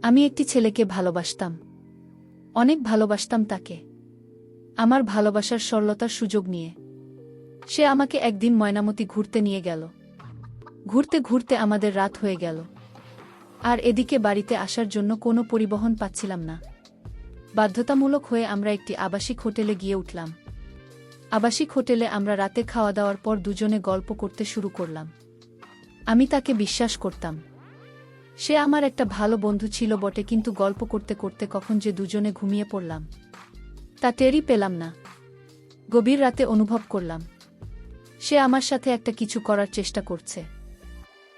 আমি একটি ছেলেকে ভালোবাসতাম। অনেক ভালোবাসতাম তাকে। আমার ভালোবাসার সরলতার সুযোগ নিয়ে সে আমাকে একদিন ময়নামতি ঘুরতে নিয়ে গেল। ঘুরতে ঘুরতে আমাদের রাত হয়ে গেল। আর এদিকে বাড়িতে আসার জন্য কোনো পরিবহন পাচ্ছিলাম না। বাধ্যতামূলক হয়ে আমরা একটি আবাসিক হোটেলে গিয়ে উঠলাম। আবাসিক হোটেলে আমরা রাতে খাওয়া দাওয়ার পর দুজনে গল্প করতে শুরু করলাম। আমি তাকে বিশ্বাস করতাম। সে আমার একটা ভালো বন্ধু ছিল বটে, কিন্তু গল্প করতে করতে কখন যে দুজনে ঘুমিয়ে পড়লাম তা টেরই পেলাম না। গভীর রাতে অনুভব করলাম সে আমার সাথে একটা কিছু করার চেষ্টা করছে।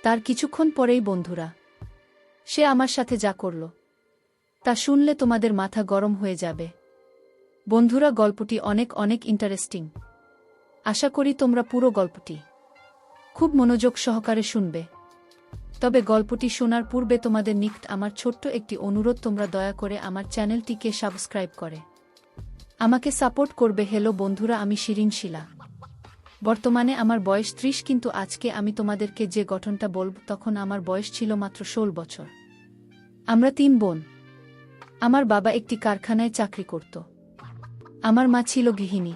তার কিছুক্ষণ পরেই বন্ধুরা, সে আমার সাথে যা করল তা শুনলে তোমাদের মাথা গরম হয়ে যাবে। বন্ধুরা, গল্পটি অনেক অনেক ইন্টারেস্টিং। আশা করি তোমরা পুরো গল্পটি খুব মনোযোগ সহকারে শুনবে। তবে গল্পটি শোনার পূর্বে তোমাদের নিকট আমার ছোট্ট একটি অনুরোধ, তোমরা দয়া করে আমার চ্যানেলটিকে সাবস্ক্রাইব করে আমাকে সাপোর্ট করবে। হ্যালো বন্ধুরা, আমি শিরিন শিলা। বর্তমানে আমার বয়স 30, কিন্তু আজকে আমি তোমাদেরকে যে ঘটনাটা বলব তখন আমার বয়স ছিল মাত্র 16 বছর। আমরা 3 বোন। আমার বাবা একটি কারখানায় চাকরি করত। আমার মা ছিল গৃহিণী।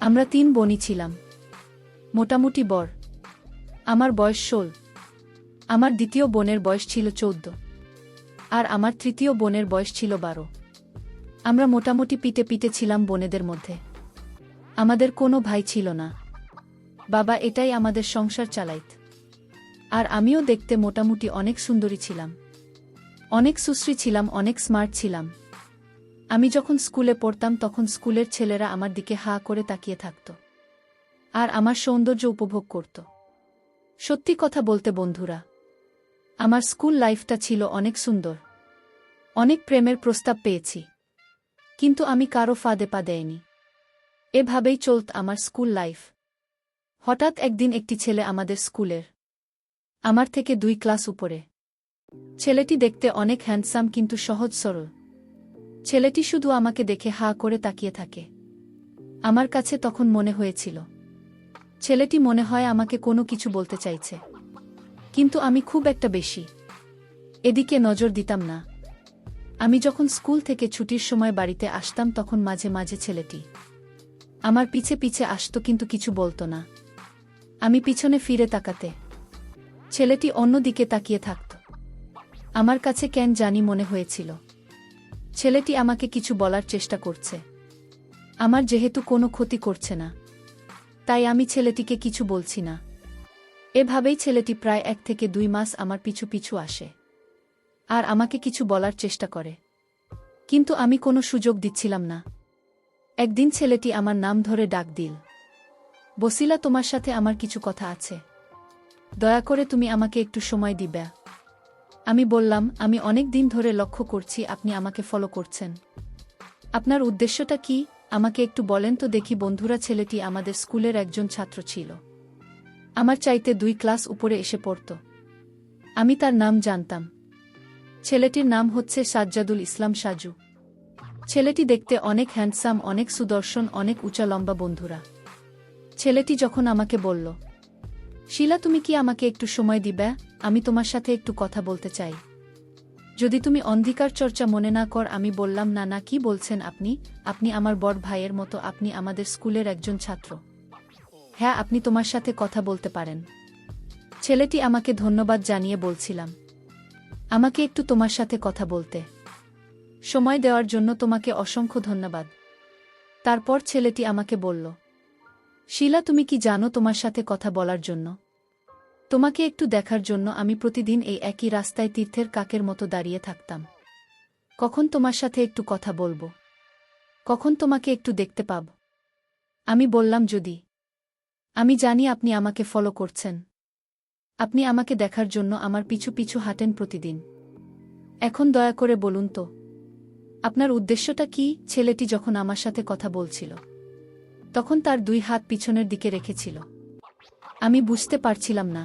আমরা 3 বোনই ছিলাম মোটামুটি বড়। আমার বয়স 16। আমার দ্বিতীয় বোনের বয়স ছিল 14 আর আমার তৃতীয় বোনের বয়স ছিল 12। আমরা মোটামুটি পিটে পিটে ছিলাম বোনেদের মধ্যে। আমাদের কোনো ভাই ছিল না। বাবা এটাই আমাদের সংসার চালাইত। আর আমিও দেখতে মোটামুটি অনেক সুন্দরী ছিলাম, অনেক সুশ্রী ছিলাম, অনেক স্মার্ট ছিলাম। আমি যখন স্কুলে পড়তাম তখন স্কুলের ছেলেরা আমার দিকে হা করে তাকিয়ে থাকত আর আমার সৌন্দর্য উপভোগ করত। সত্যি কথা বলতে বন্ধুরা, আমার স্কুল লাইফটা ছিল অনেক সুন্দর। অনেক প্রেমের প্রস্তাব পেয়েছি, কিন্তু আমি কারো ফাঁদে পা দেইনি। এভাবেই চলত আমার স্কুল লাইফ। হঠাৎ একদিন একটি ছেলে আমাদের স্কুলের, আমার থেকে 2 ক্লাস উপরে। ছেলেটি দেখতে অনেক হ্যান্ডসাম কিন্তু সহজ সরল। ছেলেটি শুধু আমাকে দেখে হা করে তাকিয়ে থাকে। আমার কাছে তখন মনে হয়েছিল ছেলেটি মনে হয় আমাকে কোনো কিছু বলতে চাইছে, কিন্তু আমি খুব একটা বেশি এদিকে নজর দিতাম না। আমি যখন স্কুল থেকে ছুটির সময় বাড়িতে আসতাম তখন মাঝে মাঝে ছেলেটি আমার পিছে পিছে আসতো, কিন্তু কিছু বলতো না। আমি পিছনে ফিরে তাকাতে ছেলেটি অন্য দিকে তাকিয়ে থাকত। আমার কাছে কেন জানি মনে হয়েছিল ছেলেটি আমাকে কিছু বলার চেষ্টা করছে। আমার যেহেতু কোনো ক্ষতি করছে না, তাই আমি ছেলেটিকে কিছু বলছি না। এভাবেই ছেলেটি প্রায় 1 থেকে 2 মাস আমার পিছু পিছু আসে আর আমাকে কিছু বলার চেষ্টা করে, কিন্তু আমি কোনো সুযোগ দিচ্ছিলাম না। একদিন ছেলেটি আমার নাম ধরে ডাক দিল, বসিলা, তোমার সাথে আমার কিছু কথা আছে। দয়া করে তুমি আমাকে একটু সময় দিবে? আমি বললাম, আমি অনেক দিন ধরে লক্ষ্য করছি আপনি আমাকে ফলো করছেন। আপনার উদ্দেশ্যটা কি? আমাকে একটু বলেন তো দেখি। বন্ধুরা, ছেলেটি আমাদের স্কুলের একজন ছাত্র ছিল। আমার চাইতে 2 ক্লাস উপরে এসে পড়ত। আমি তার নাম জানতাম। ছেলেটির নাম হচ্ছে সাজ্জাদুল ইসলাম সাজু। ছেলেটি দেখতে অনেক হ্যান্ডসাম, অনেক সুদর্শন, অনেক উঁচা লম্বা। বন্ধুরা, ছেলেটি যখন আমাকে বলল, শিলা, তুমি কি আমাকে একটু সময় দিবে? আমি তোমার সাথে একটু কথা বলতে চাই। যদি তুমি অন্ধকার চর্চা মনে না কর। আমি বললাম, না না, কি বলছেন আপনি? আপনি আমার বড় ভাইয়ের মতো। আপনি আমাদের স্কুলের একজন ছাত্র। হ্যাঁ, আপনি তোমার সাথে কথা বলতে পারেন। ছেলেটি আমাকে ধন্যবাদ জানিয়ে বলছিলাম, আমাকে একটু তোমার সাথে কথা বলতে সময় দেওয়ার জন্য তোমাকে অসংখ্য ধন্যবাদ। তারপর ছেলেটি আমাকে বলল, শিলা, তুমি কি জানো, তোমার সাথে কথা বলার জন্য, তোমাকে একটু দেখার জন্য আমি প্রতিদিন এই একই রাস্তায় তীর্থের কাকের মতো দাঁড়িয়ে থাকতাম। কখন তোমার সাথে একটু কথা বলবো, কখন তোমাকে একটু দেখতে পাব। আমি বললাম, যদি। আমি জানি আপনি আমাকে ফলো করছেন। আপনি আমাকে দেখার জন্য আমার পিছু পিছু হাঁটেন প্রতিদিন। এখন দয়া করে বলুন তো, আপনার উদ্দেশ্যটা কি? ছেলেটি যখন আমার সাথে কথা বলছিল তখন তার 2 হাত পিছনের দিকে রেখেছিল। আমি বুঝতে পারছিলাম না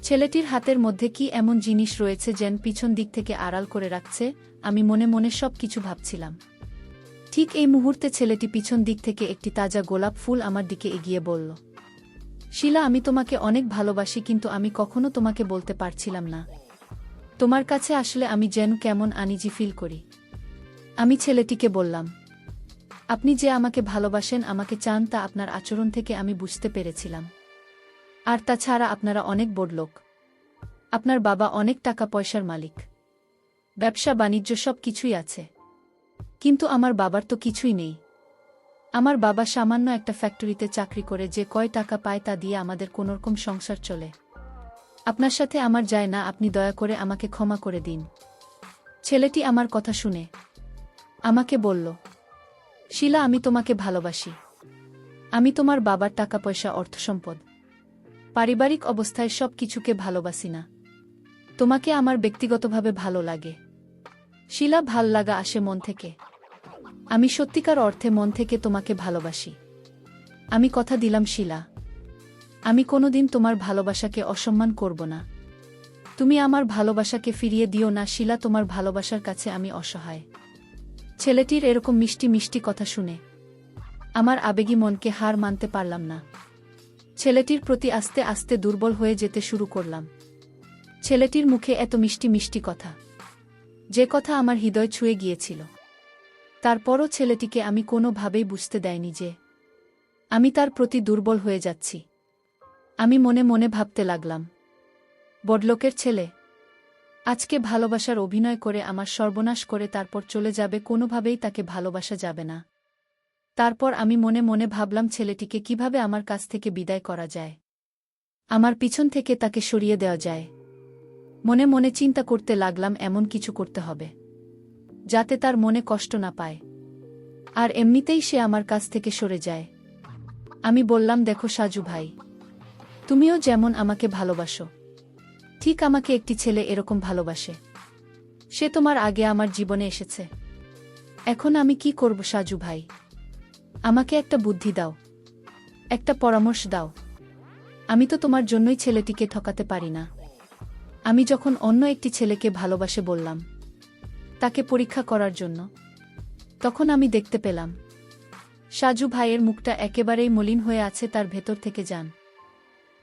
ছেলেটির হাতের মধ্যে কি এমন জিনিস রয়েছে যেন পিছন দিক থেকে আড়াল করে রাখছে। আমি মনে মনে সব কিছু ভাবছিলাম। ঠিক এই মুহূর্তে ছেলেটি পিছন দিক থেকে একটি তাজা গোলাপ ফুল আমার দিকে এগিয়ে বলল, শিলা, আমি তোমাকে অনেক ভালোবাসি, কিন্তু আমি কখনো তোমাকে বলতে পারছিলাম না। তোমার কাছে আসলে আমি যেন কেমন আনইজি ফিল করি। আমি ছেলেটিকে বললাম, আপনি যে আমাকে ভালোবাসেন, আমাকে চান, তা আপনার আচরণ থেকে আমি বুঝতে পেরেছিলাম। আর তাছাড়া আপনারা অনেক বড়লোক। আপনার বাবা অনেক টাকা পয়সার মালিক, ব্যবসা বাণিজ্য সব কিছুই আছে। কিন্তু আমার বাবার তো কিছুই নেই। আমার বাবা সামান্য একটা ফ্যাক্টরিতে চাকরি করে যে কয় টাকা পায় তা দিয়ে আমাদের কোনোরকম সংসার চলে। আপনার সাথে আমার যায় না, আপনি দয়া করে আমাকে ক্ষমা করে দিন। ছেলেটি আমার কথা শুনে আমাকে বলল, শিলা, আমি তোমাকে ভালোবাসি। আমি তোমার বাবার টাকা পয়সা, অর্থসম্পদ, পারিবারিক অবস্থায় সব কিছুকে ভালোবাসি না। তোমাকে আমার ব্যক্তিগতভাবে ভালো লাগে। শিলা, ভাল লাগা আসে মন থেকে। আমি সত্যিকার অর্থে মন থেকে তোমাকে ভালোবাসি। আমি কথা দিলাম শিলা, আমি কোনোদিন তোমার ভালোবাসাকে অসম্মান করব না। তুমি আমার ভালোবাসাকে ফিরিয়ে দিও না শিলা, তোমার ভালোবাসার কাছে আমি অসহায়। ছেলেটির এরকম মিষ্টি মিষ্টি কথা শুনে আমার আবেগী মনকে হার মানতে পারলাম না। ছেলেটির প্রতি আস্তে আস্তে দুর্বল হয়ে যেতে শুরু করলাম। ছেলেটির মুখে এত মিষ্টি মিষ্টি কথা, যে কথা আমার হৃদয় ছুঁয়ে গিয়েছিল। তারপরও ছেলেটিকে আমি কোনোভাবেই বুঝতে দেয়নি যে আমি তার প্রতি দুর্বল হয়ে যাচ্ছি। আমি মনে মনে ভাবতে লাগলাম, বড়লোকের ছেলে আজকে ভালোবাসার অভিনয় করে আমার সর্বনাশ করে তারপর চলে যাবে, কোনোভাবেই তাকে ভালোবাসা যাবে না। তারপর আমি মনে মনে ভাবলাম ছেলেটিকে কিভাবে আমার কাছ থেকে বিদায় করা যায়, আমার পিছন থেকে তাকে সরিয়ে দেওয়া যায়। মনে মনে চিন্তা করতে লাগলাম এমন কিছু করতে হবে যাতে তার মনে কষ্ট না পায়, আর এমনিতেই সে আমার কাছ থেকে সরে যায়। আমি বললাম, দেখো সাজু ভাই, তুমিও যেমন আমাকে ভালোবাসো, ঠিক আমাকে একটি ছেলে এরকম ভালোবাসে। সে তোমার আগে আমার জীবনে এসেছে। এখন আমি কি করব সাজু ভাই? আমাকে একটা বুদ্ধি দাও, একটা পরামর্শ দাও। আমি তো তোমার জন্যই ছেলেটিকে ঠকাতে পারি না। আমি যখন অন্য একটি ছেলেকে ভালোবাসে বললাম তাকে পরীক্ষা করার জন্য, তখন আমি দেখতে পেলাম সাজু ভাইয়ের মুখটা একেবারেই মলিন হয়ে আছে, তার ভেতর থেকে যান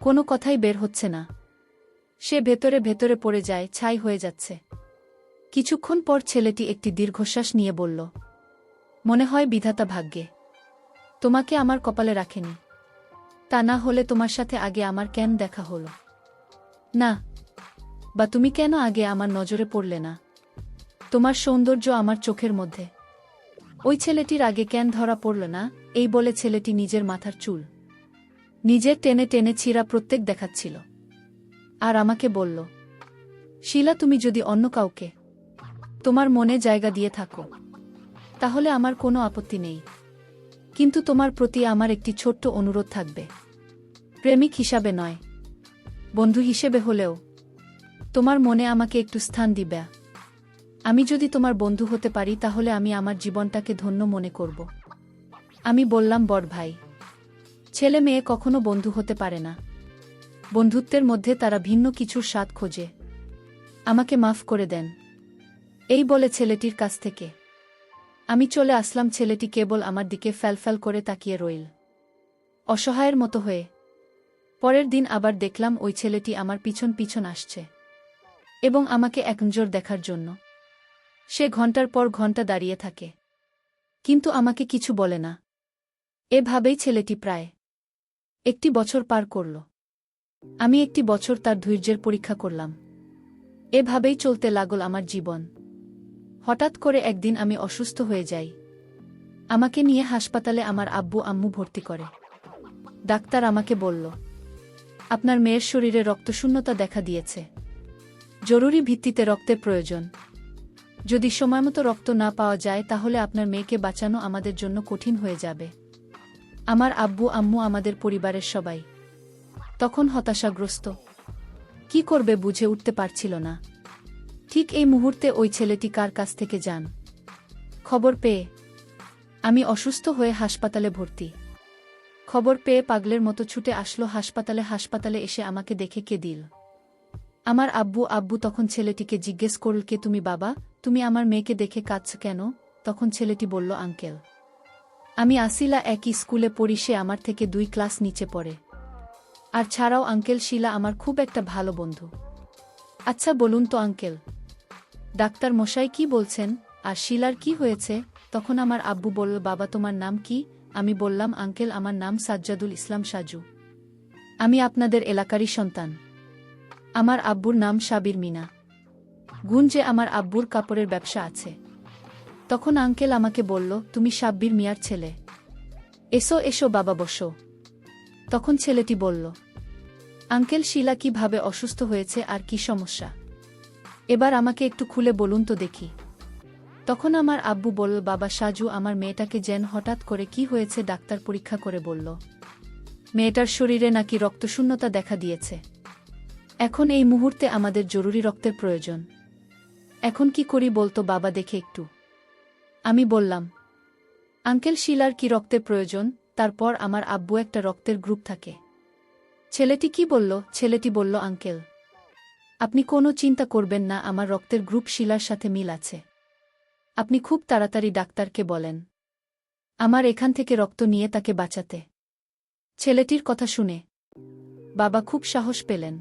কোনো কথাই বের হচ্ছে না। সে ভেতরে ভেতরে পড়ে যায়, ছাই হয়ে যাচ্ছে। কিছুক্ষণ পর ছেলেটি একটি দীর্ঘশ্বাস নিয়ে বলল, মনে হয় বিধাতা ভাগ্যে তোমাকে আমার কপালে রাখেনি। তা না হলে তোমার সাথে আগে আমার কেন দেখা হলো না, বা তুমি কেন আগে আমার নজরে পড়লে না? তোমার সৌন্দর্য আমার চোখের মধ্যে, ওই ছেলেটির আগে কেন ধরা পড়ল না? এই বলে ছেলেটি নিজের মাথার চুল নিজের টেনে টেনে ছিঁড়া প্রত্যেক দেখাচ্ছিল আর আমাকে বলল, শিলা, তুমি যদি অন্য কাউকে তোমার মনে জায়গা দিয়ে থাকো তাহলে আমার কোনো আপত্তি নেই, কিন্তু তোমার প্রতি আমার একটি ছোট্ট অনুরোধ থাকবে। প্রেমিক হিসাবে নয়, বন্ধু হিসেবে হলেও তোমার মনে আমাকে একটু স্থান দিবে। আমি যদি তোমার বন্ধু হতে পারি তাহলে আমি আমার জীবনটাকে ধন্য মনে করব। আমি বললাম, বড় ভাই, ছেলে মেয়ে কখনো বন্ধু হতে পারে না। বন্ধুত্বের মধ্যে তারা ভিন্ন কিছুর স্বাদ খোঁজে। আমাকে মাফ করে দেন। এই বলে ছেলেটির কাছ থেকে আমি চলে আসলাম। ছেলেটি কেবল আমার দিকে ফ্যালফ্যাল করে তাকিয়ে রইল, অসহায়ের মতো হয়ে। পরের দিন আবার দেখলাম ওই ছেলেটি আমার পিছন পিছন আসছে এবং আমাকে একনজর দেখার জন্য সে ঘন্টার পর ঘন্টা দাঁড়িয়ে থাকে, কিন্তু আমাকে কিছু বলে না। এভাবেই ছেলেটি প্রায় একটি বছর পার করল। আমি একটি বছর তার ধৈর্যের পরীক্ষা করলাম। এভাবেই চলতে লাগল আমার জীবন। হঠাৎ করে একদিন আমি অসুস্থ হয়ে যাই। আমাকে নিয়ে হাসপাতালে আমার আব্বু আম্মু ভর্তি করে। ডাক্তার আমাকে বলল, আপনার মেয়ের শরীরে রক্তশূন্যতা দেখা দিয়েছে, জরুরি ভিত্তিতে রক্তের প্রয়োজন। যদি সময়মতো রক্ত না পাওয়া যায় তাহলে আপনার মেয়েকে বাঁচানো আমাদের জন্য কঠিন হয়ে যাবে। আমার আব্বু আম্মু, আমাদের পরিবারের সবাই তখন হতাশাগ্রস্ত। কি করবে বুঝে উঠতে পারছিল না। ঠিক এই মুহূর্তে ওই ছেলেটি কার কাছ থেকে যান খবর পেয়ে আমি অসুস্থ হয়ে হাসপাতালে ভর্তি। খবর পেয়ে পাগলের মতো ছুটে আসলো হাসপাতালে এসে আমাকে দেখে কেঁদিল। আমার আব্বু তখন ছেলেটিকে জিজ্ঞেস করল, কে তুমি বাবা? তুমি আমার মেয়েকে দেখে কাঁদছ কেন? তখন ছেলেটি বলল, আঙ্কেল, আমি আসিলা একই স্কুলে পড়ি, সে আমার থেকে 2 ক্লাস নিচে পড়ে। আর ছাড়াও আঙ্কেল, শিলা আমার খুব একটা ভালো বন্ধু। আচ্ছা বলুন তো আঙ্কেল, ডাক্তার মশাই কি বলছেন, আর শিলার কি হয়েছে? তখন আমার আব্বু বলল, বাবা তোমার নাম কি? আমি বললাম, আঙ্কেল আমার নাম সাজ্জাদুল ইসলাম সাজু। আমি আপনাদের এলাকারই সন্তান। আমার আব্বুর নাম সাবির মিনা। গুঞ্জে আমার আব্বুর কাপড়ের ব্যবসা আছে। তখন আঙ্কেল আমাকে বলল, তুমি সাব্বির মিয়ার ছেলে। এসো এসো বাবা বসো। তখন ছেলেটি বলল, আঙ্কেল শিলা কিভাবে অসুস্থ হয়েছে আর কি সমস্যা? এবার আমাকে একটু খুলে বলুন তো দেখি। তখন আমার আব্বু বলল, বাবা সাজু আমার মেয়েটাকে যেন হঠাৎ করে কি হয়েছে ডাক্তার পরীক্ষা করে বলল, মেয়েটার শরীরে নাকি রক্তশূন্যতা দেখা দিয়েছে। এখন এই মুহূর্তে আমাদের জরুরি রক্তের প্রয়োজন। এখন কি করি বলতো বাবা দেখে একটু। আমি বললাম, আঙ্কেল শিলার কি রক্তের প্রয়োজন? তারপর আমার আব্বু একটা রক্তের গ্রুপ থাকে। ছেলেটি কি বলল? ছেলেটি বলল, আঙ্কেল আপনি কোনো চিন্তা করবেন না, আমার রক্তের গ্রুপ শিলার সাথে মিল আছে। আপনি খুব তাড়াতাড়ি ডাক্তারকে বলেন আমার এখান থেকে রক্ত নিয়ে তাকে বাঁচাতে। ছেলেটির কথা শুনে বাবা খুব সাহস পেলেন।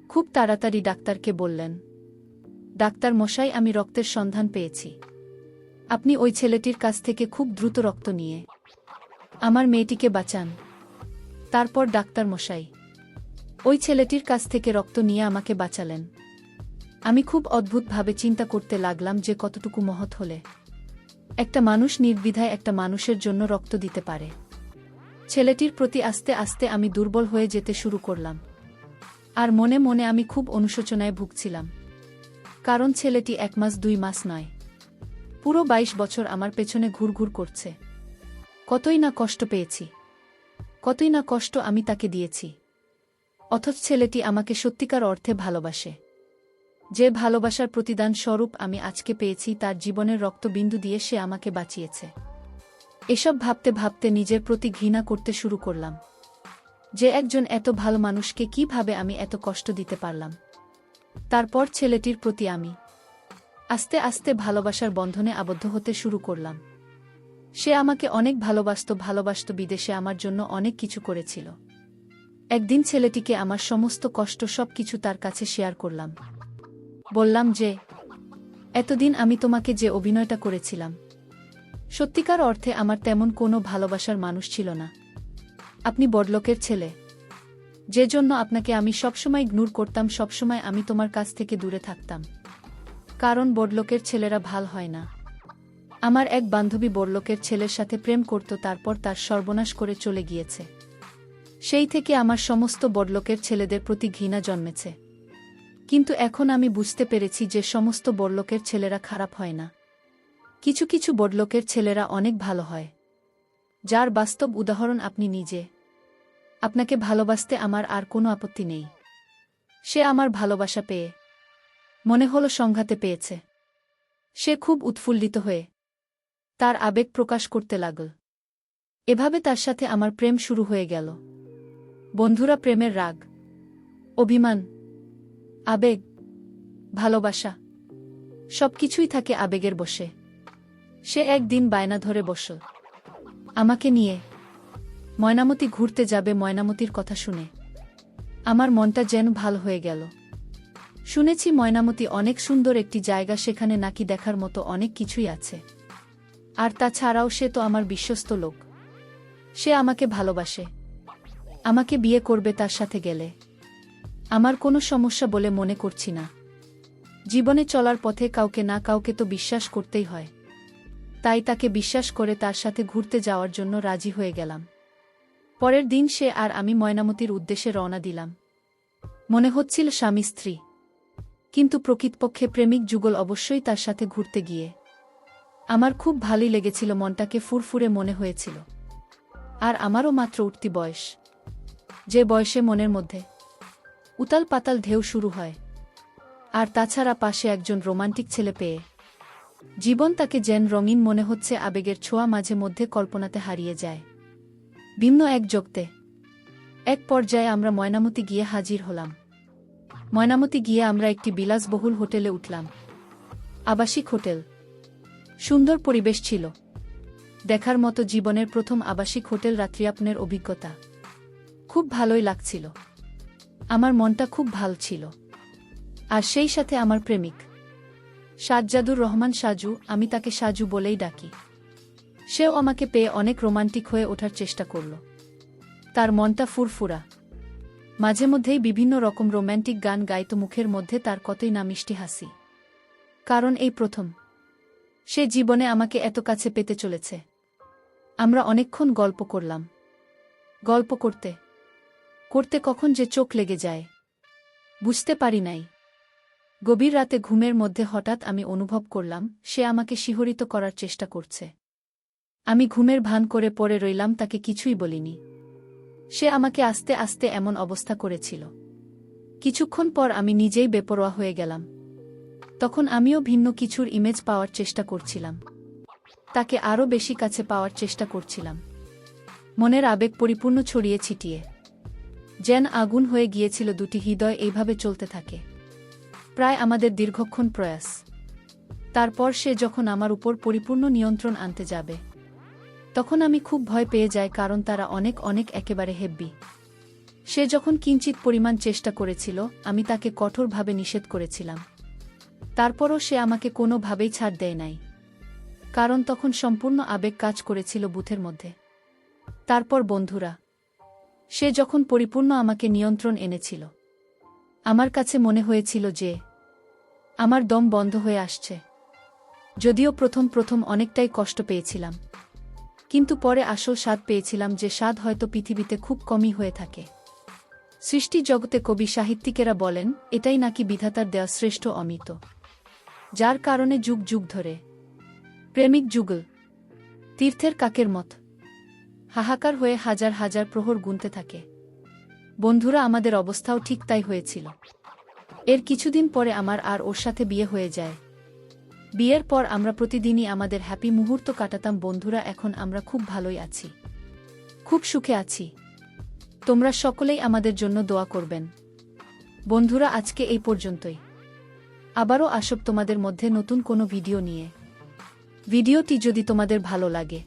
খুব তাড়াতাড়ি ডাক্তারকে বললেন, ডাক্তার মশাই আমি রক্তের সন্ধান পেয়েছি। আপনি ওই ছেলেটির কাছ থেকে খুব দ্রুত রক্ত নিয়ে আমার মেয়েটিকে বাঁচান। তারপর ডাক্তার মশাই ওই ছেলেটির কাছ থেকে রক্ত নিয়ে আমাকে বাঁচালেন। আমি খুব অদ্ভুতভাবে চিন্তা করতে লাগলাম যে কতটুকু মহৎ হলে একটা মানুষ নির্দ্বিধায় একটা মানুষের জন্য রক্ত দিতে পারে। ছেলেটির প্রতি আস্তে আস্তে আমি দুর্বল হয়ে যেতে শুরু করলাম। আর মনে মনে আমি খুব অনুশোচনায় ভুগছিলাম, কারণ ছেলেটি 1 মাস 2 মাস নয়, পুরো 22 বছর আমার পেছনে ঘুরঘুর করছে। কতই না কষ্ট পেয়েছি, কতই না কষ্ট আমি তাকে দিয়েছি, অথচ ছেলেটি আমাকে সত্যিকার অর্থে ভালোবাসে। যে ভালোবাসার প্রতিদান স্বরূপ আমি আজকে পেয়েছি, তার জীবনের রক্তবিন্দু দিয়ে সে আমাকে বাঁচিয়েছে। এসব ভাবতে ভাবতে নিজের প্রতি ঘৃণা করতে শুরু করলাম, যে একজন এত ভালো মানুষকে কিভাবে আমি এত কষ্ট দিতে পারলাম। তারপর ছেলেটির প্রতি আমি আস্তে আস্তে ভালোবাসার বন্ধনে আবদ্ধ হতে শুরু করলাম। সে আমাকে অনেক ভালোবাসত, বিদেশে আমার জন্য অনেক কিছু করেছিল। একদিন ছেলেটিকে আমার সমস্ত কষ্ট সবকিছু তার কাছে শেয়ার করলাম। বললাম যে, এতদিন আমি তোমাকে যে অভিনয়টা করেছিলাম, সত্যিকার অর্থে আমার তেমন কোনো ভালোবাসার মানুষ ছিল না। আপনি বড়লোকের ছেলে, যে জন্য আপনাকে আমি সবসময় ইগনোর করতাম, সবসময় আমি তোমার কাছ থেকে দূরে থাকতাম, কারণ বড়লোকের ছেলেরা ভাল হয় না। আমার এক বান্ধবী বড়লোকের ছেলের সাথে প্রেম করত, তারপর তার সর্বনাশ করে চলে গিয়েছে। সেই থেকে আমার সমস্ত বড়লোকের ছেলেদের প্রতি ঘৃণা জন্মেছে। কিন্তু এখন আমি বুঝতে পেরেছি যে সমস্ত বড়লোকের ছেলেরা খারাপ হয় না। কিছু কিছু বড়লোকের ছেলেরা অনেক ভালো হয়, যার বাস্তব উদাহরণ আপনি নিজে। আপনাকে ভালোবাসতে আমার আর কোনো আপত্তি নেই। সে আমার ভালোবাসা পেয়ে মনে হলো সংঘাতে পেয়েছে। সে খুব উৎফুল্লিত হয়ে তার আবেগ প্রকাশ করতে লাগল। এভাবে তার সাথে আমার প্রেম শুরু হয়ে গেল। বন্ধুরা, প্রেমের রাগ, অভিমান, আবেগ, ভালোবাসা সবকিছুই থাকে আবেগের বশে। সে একদিন বায়না ধরে বসল আমাকে নিয়ে ময়নামতি ঘুরতে যাবে। ময়নামতির কথা শুনে আমার মনটা যেন ভালো হয়ে গেল। শুনেছি ময়নামতি অনেক সুন্দর একটি জায়গা, সেখানে নাকি দেখার মতো অনেক কিছুই আছে। আর তাছাড়াও সে তো আমার বিশ্বস্ত লোক, সে আমাকে ভালোবাসে, আমাকে বিয়ে করবে। তার সাথে গেলে আমার কোনো সমস্যা বলে মনে করছি না। জীবনে চলার পথে কাউকে না কাউকে তো বিশ্বাস করতেই হয়, তাই তাকে বিশ্বাস করে তার সাথে ঘুরতে যাওয়ার জন্য রাজি হয়ে গেলাম। পরের দিন সে আর আমি ময়নামতির উদ্দেশ্যে রওনা দিলাম। মনে হচ্ছিল স্বামী স্ত্রী, কিন্তু প্রকৃতপক্ষে প্রেমিক যুগল অবশ্যই তার সাথে ঘুরতে গিয়ে আমার খুব ভালোই লেগেছিল। মনটাকে ফুরফুরে মনে হয়েছিল। আর আমারও মাত্র উঠতি বয়স, যে বয়সে মনের মধ্যে উতাল পাতাল ঢেউ শুরু হয়। আর তাছাড়া পাশে একজন রোমান্টিক ছেলে পেয়ে জীবন তাকে যেন রঙিন মনে হচ্ছে। আবেগের ছোঁয়া মাঝে মধ্যে কল্পনাতে হারিয়ে যায় ভিন্ন এক জগতে। এক পর্যায়ে আমরা ময়নামতি গিয়ে হাজির হলাম। ময়নামতি গিয়ে আমরা একটি বিলাসবহুল হোটেলে উঠলাম, আবাসিক হোটেল। সুন্দর পরিবেশ ছিল, দেখার মতো জীবনের প্রথম আবাসিক হোটেল রাত্রিযাপনের অভিজ্ঞতা। খুব ভালোই লাগছিল, আমার মনটা খুব ভালো ছিল। আর সেই সাথে আমার প্রেমিক সাজ্জাদুর রহমান সাজু, আমি তাকে সাজু বলেই ডাকি। সেও আমাকে পেয়ে অনেক রোমান্টিক হয়ে ওঠার চেষ্টা করল। তার মনটা ফুরফুরা, মাঝে মধ্যেই বিভিন্ন রকম রোম্যান্টিক গান গাইত, মুখের মধ্যে তার কতই না মিষ্টি হাসি। কারণ এই প্রথম সে জীবনে আমাকে এত কাছে পেতে চলেছে। আমরা অনেকক্ষণ গল্প করলাম। গল্প করতে করতে কখন যে চোখ লেগে যায় বুঝতে পারি নাই। গভীর রাতে ঘুমের মধ্যে হঠাৎ আমি অনুভব করলাম সে আমাকে শিহরিত করার চেষ্টা করছে। আমি ঘুমের ভান করে পড়ে রইলাম, তাকে কিছুই বলিনি। সে আমাকে আস্তে আস্তে এমন অবস্থা করেছিল। কিছুক্ষণ পর আমি নিজেই বেপরোয়া হয়ে গেলাম। তখন আমিও ভিন্ন কিছুর ইমেজ পাওয়ার চেষ্টা করছিলাম, তাকে আরও বেশি কাছে পাওয়ার চেষ্টা করছিলাম। মনের আবেগ পরিপূর্ণ ছড়িয়ে ছিটিয়ে যেন আগুন হয়ে গিয়েছিল দুটি হৃদয়। এইভাবে চলতে থাকে প্রায় আমাদের দীর্ঘক্ষণ প্রয়াস। তারপর সে যখন আমার উপর পরিপূর্ণ নিয়ন্ত্রণ আনতে যাবে তখন আমি খুব ভয় পেয়ে যাই, কারণ তারা অনেক অনেক একেবারে হেব্বি। সে যখন কিঞ্চিত পরিমাণ চেষ্টা করেছিল আমি তাকে কঠোরভাবে নিষেধ করেছিলাম। তারপরও সে আমাকে কোনোভাবেই ছাড় দেয় নাই, কারণ তখন সম্পূর্ণ আবেগ কাজ করেছিল বুথের মধ্যে। তারপর বন্ধুরা, সে যখন পরিপূর্ণ আমাকে নিয়ন্ত্রণ এনেছিল আমার কাছে মনে হয়েছিল যে আমার দম বন্ধ হয়ে আসছে। যদিও প্রথম প্রথম অনেকটাই কষ্ট পেয়েছিলাম, কিন্তু পরে আসল স্বাদ পেয়েছিলাম, যে স্বাদ হয়তো পৃথিবীতে খুব কমই হয়ে থাকে। সৃষ্টি জগতে কবি সাহিত্যিকেরা বলেন এটাই নাকি বিধাতার দেওয়া শ্রেষ্ঠ অমৃত, যার কারণে যুগ যুগ ধরে প্রেমিক যুগল তীর্থের কাকের মত হাহাকার হয়ে হাজার হাজার প্রহর গুনতে থাকে। বন্ধুরা, আমাদের অবস্থাও ঠিক তাই হয়েছিল। এর কিছুদিন পরে আমার আর ওর সাথে বিয়ে হয়ে যায়। বিয়ের পর আমরা প্রতিদিনই আমাদের হ্যাপি মুহূর্ত কাটাতাম। বন্ধুরা, এখন আমরা খুব ভালোই আছি, খুব সুখে আছি। তোমরা সকলেই আমাদের জন্য দোয়া করবেন। বন্ধুরা, আজকে এই পর্যন্তই। আবারও আসব তোমাদের মধ্যে নতুন কোনো ভিডিও নিয়ে। ভিডিওটি যদি তোমাদের ভালো লাগে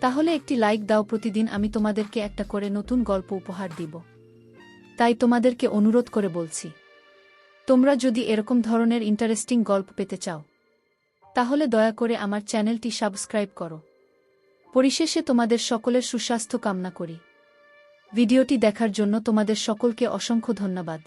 তাহলে একটি লাইক দাও। প্রতিদিন আমি তোমাদেরকে একটা করে নতুন গল্প উপহার দিব, তাই তোমাদেরকে অনুরোধ করে বলছি, তোমরা যদি এরকম ধরনের ইন্টারেস্টিং গল্প পেতে চাও তাহলে দয়া করে আমার চ্যানেলটি সাবস্ক্রাইব করো। পরিশেষে তোমাদের সকলের সুস্বাস্থ্য কামনা করি। ভিডিওটি দেখার জন্য তোমাদের সকলকে অসংখ্য ধন্যবাদ।